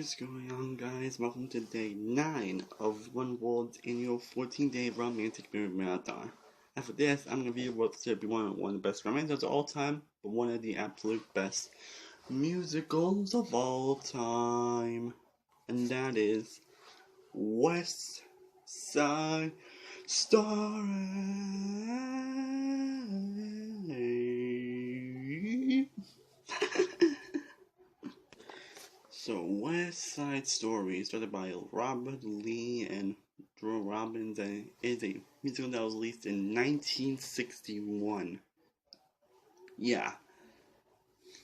is going on, guys? Welcome to day 9 of One World's annual 14-day romantic movie marathon. And for this, I'm going to review what's to be one of the best romances of all time, but one of the absolute best musicals of all time. And that is West Side Story. So, West Side Story, started by Robert Lee and Jerome Robbins, and is a musical that was released in 1961. Yeah,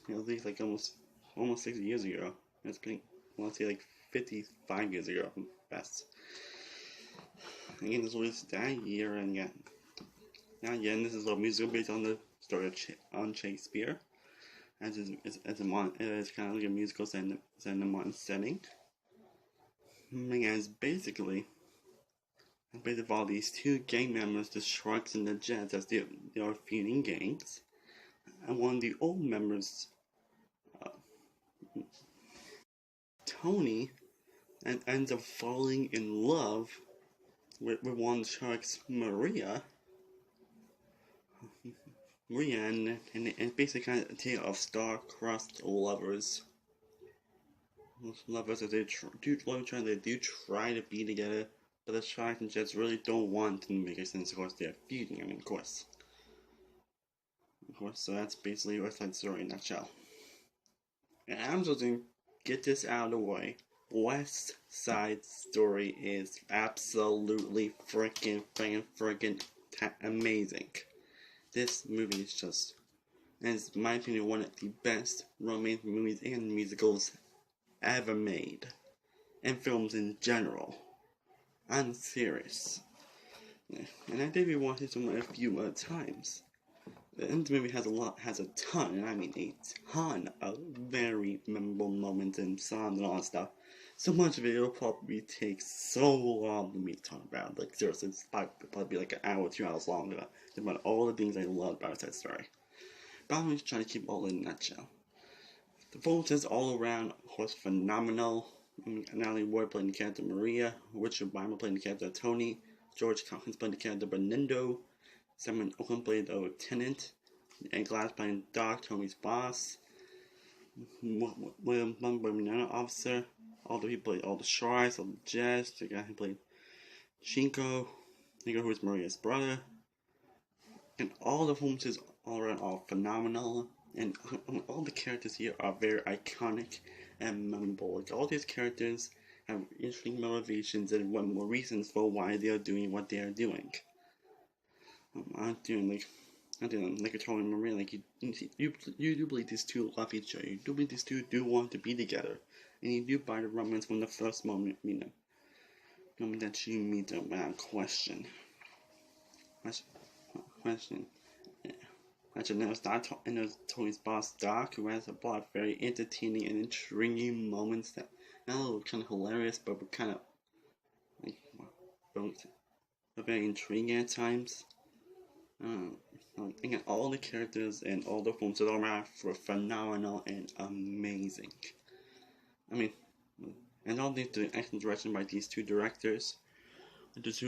it was released like almost 60 years ago. It's been, I want to say like 55 years ago, best. Again, it was released that year, and this is a musical based on the story of on Shakespeare. As kind of like a musical set in a modern setting. As basically all these two gang members, the Sharks and the Jets, as they are feuding gangs, and one of the old members, Tony, and ends up falling in love with one of the Sharks, Maria, and it's basically kind of a tale of star-crossed lovers. Lovers that they do try to be together, but the Sharks and Jets really don't want to make sense. Of course, they're feuding. Of course. So that's basically West Side Story in a nutshell. And I'm just gonna get this out of the way. West Side Story is absolutely freaking amazing. This movie is just, in my opinion, one of the best romance movies and musicals ever made, and films in general. I'm serious. And I did rewatch this one a few times. And the movie has a ton, and I mean a ton of very memorable moments and songs and all that stuff. So much of it will probably take so long for me to talk about. Like seriously, it's probably like an hour, 2 hours long about all the things I love about that story. But I'm just trying to keep all in a nutshell. The performances all around, of course, phenomenal. Natalie Wood playing the character Maria, Richard Beymer playing the character Tony, George Cockins playing the character Benindo, Simon Oakland played the lieutenant, Ned Glass playing Doc, Tony's boss, William Bunn playing the officer, all the people played all the Sharks, all the Jets, the guy who played Shinko, the guy who was Maria's brother, and all the performances all around are phenomenal, and all the characters here are very iconic and memorable. Like all these characters have interesting motivations and more reasons for why they are doing what they are doing. Like a Tony and Maria, like you do believe these two love each other. You do believe these two do want to be together, and you do buy the romance from the first moment that you meet them. Without question. Actually, there's Tony's boss Doc, who has a lot of very entertaining and intriguing moments that not kind of hilarious, but kind of very intriguing at times. Again, all the characters and all the films that are around were phenomenal and amazing. I mean, and all the excellent direction by these two directors. Just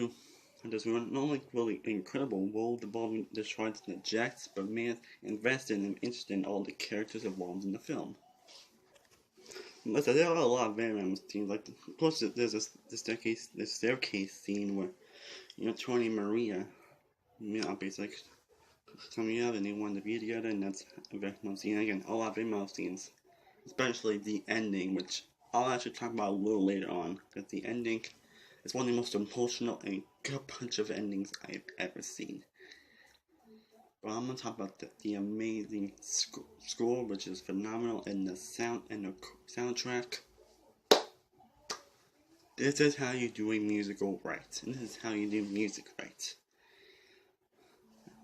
not only really incredible world involving the Sharks and the Jets, but man invested and interested in all the characters involved in the film. But there are a lot of very memorable scenes. Like, of course, there's the staircase scene where Tony and Maria, basically coming out and they want to be together, and that's a very memorable scene. Again, a lot of very memorable scenes, especially the ending, which I'll actually talk about a little later on. Because the ending is one of the most emotional and gut punch of endings I've ever seen. But I'm gonna talk about the amazing score, which is phenomenal, and the sound and the soundtrack. This is how you do a musical right. And this is how you do music right.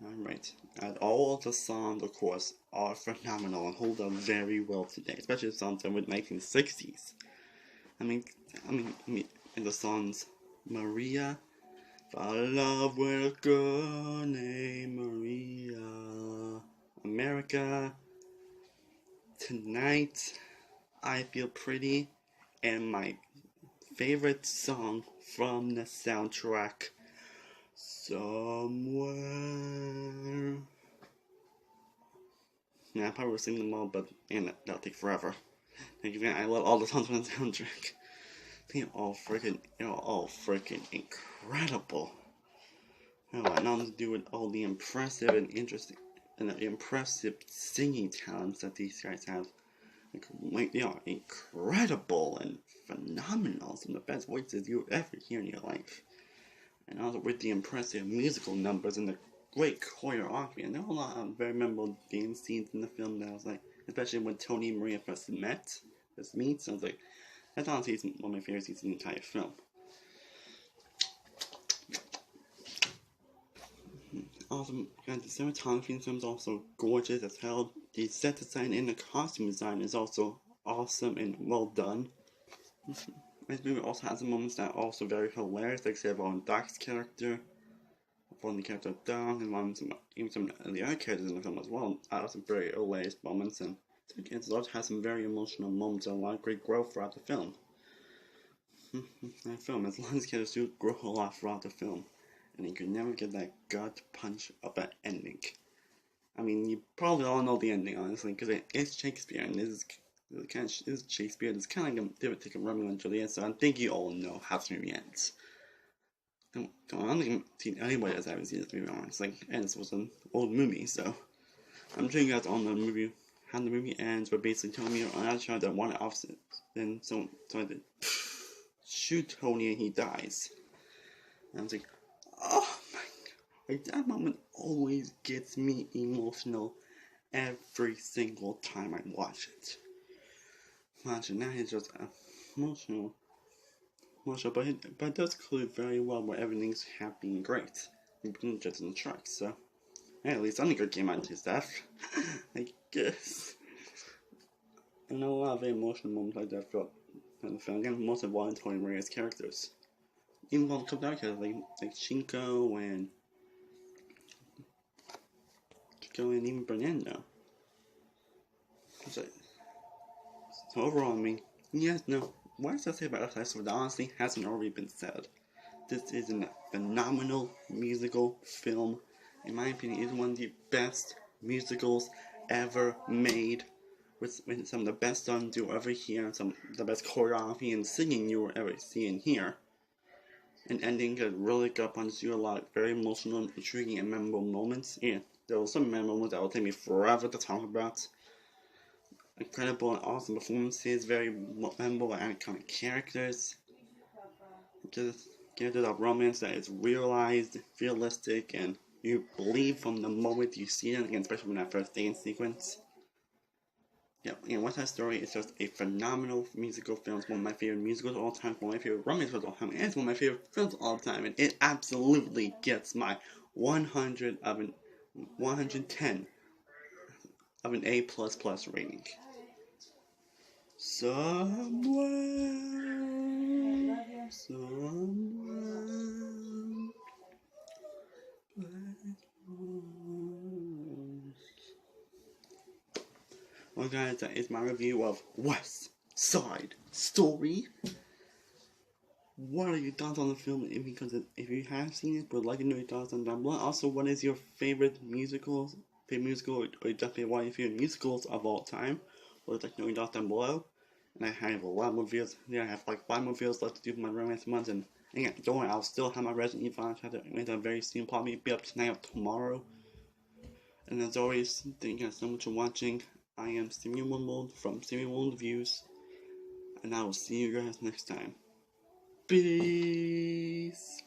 Alright. And all of the songs, of course, are phenomenal and hold up very well today, especially the songs from the 1960s. I mean, and the songs Maria, Fall in Love with a Girl Named Maria, America, Tonight, I Feel Pretty, and my favorite song from the soundtrack, Somewhere. Yeah, I probably will sing them all, but that'll take forever. Thank you, man. I love all the songs from the soundtrack. They're all freaking incredible. Oh, and all to do with all the impressive and interesting and the impressive singing talents that these guys have. Like, they are incredible and phenomenal. Some of the best voices you'll ever hear in your life. And also with the impressive musical numbers and the great choreography. And there were a lot of very memorable dance scenes in the film that I was like, especially when Tony and Maria first meet. So I was like, that's honestly one of my favorite scenes in the entire film. Also, the cinematography in the film is also gorgeous as hell. The set design and the costume design is also awesome and well done. This movie also has some moments that are also very hilarious, like say about Doc's character, from the character of Doc, and even some of the other characters in the film as well. Some very hilarious moments, and it also has some very emotional moments and a lot of great growth throughout the film. As long as characters do grow a lot throughout the film, and you could never get that gut punch of an ending. I mean, you probably all know the ending, honestly, because it's Shakespeare, and this is Shakespeare. It's kind of like a take a Romeo and Juliet, so I think you all know how this movie ends. I don't think I've seen anybody else haven't seen this movie, honestly, and this was an old movie, so I'm sure you guys all know the movie, how the movie ends, but basically telling me on that show that one opposite, then so I did shoot Tony and he dies. And I was like, oh my god, like that moment always gets me emotional every single time I watch it. Now he's just emotional, but it does conclude very well where everything's happy and great. Even just in the truck, so at least something good came out of his death, I guess. And a lot of very emotional moments like that throughout the film. Again, most of all in Tony Maria's characters. Even one of the characters like Shinko and even Bernardo. So overall, I mean, yes, no. What else I say about Outside Story that honestly hasn't already been said? This is a phenomenal musical film. In my opinion, it's one of the best musicals ever made. With some of the best songs you'll ever hear, some of the best choreography and singing you will ever see and hear. And ending that really got punches you a lot of very emotional, intriguing, and memorable moments. Yeah, there were some memorable moments that will take me forever to talk about. Incredible and awesome performances, very memorable and iconic characters. Just characters of romance that is realized, realistic, and you believe from the moment you see it, again, especially in that first dance sequence. Yeah, and West Side Story is just a phenomenal musical film. It's one of my favorite musicals of all time, one of my favorite romance films of all time, and it's one of my favorite films of all time, and it absolutely gets my 110 of an A++ rating. Somewhere. Well guys, that is my review of West Side Story. What are your thoughts on the film? If you have seen it, would like to know your thoughts on down below. Also, what is your favorite musical, or definitely one of your favorite musicals of all time? Would like to know your thoughts down below. And I have a lot more videos. Yeah, I have like 5 more videos left to do for my romance months. And yeah, don't worry, I'll still have my Resident Evil chapter very soon. Probably be up tonight or tomorrow. And as always, thank you guys so much for watching. I am Steven Woodmold from Steven Woodmold Reviews, and I will see you guys next time. Peace!